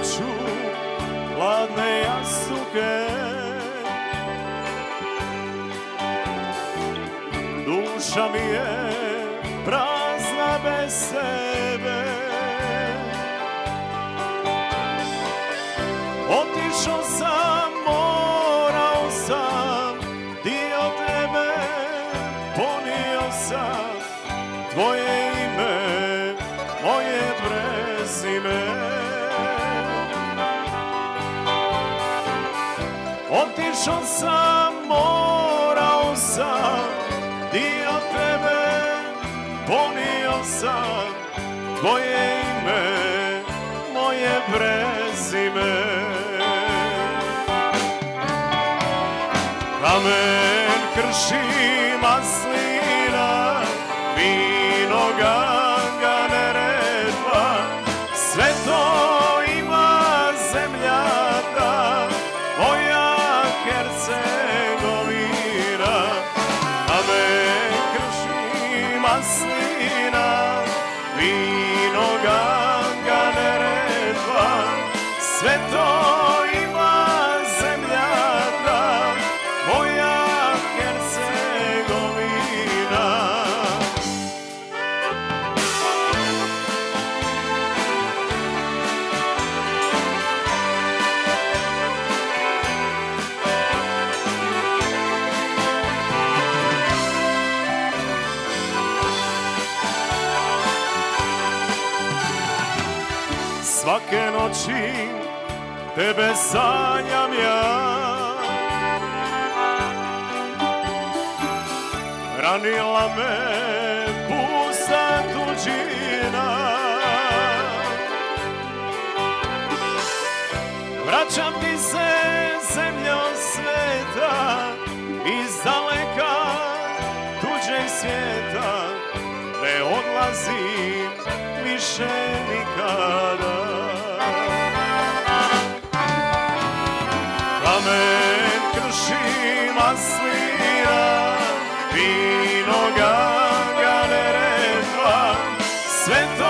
noću hladne jastuke, duša mi je prazna bez tebe. Otišao sam, morao sam, dio tebe ponio sam, tvoje ime, moje prezime. Otišao sam, morao sam, dio tebe ponio sam, tvoje ime, moje prezime. Kamen krši maslina, vino Ganga Neretva, sve to ima zemlja ta, moja Hercegovina. Kamen krši maslina, vino Ganga Neretva, sve to ima zemlja ta, moja Hercegovina. Svake noći tebe sanjam ja, ranila me pusta tuđina. Vraćam ti se, zemljo sveta, iz daleka tuđeg svijeta, ne odlazim više nikada. Kamen krši maslina, vino Ganga Neretva, sve to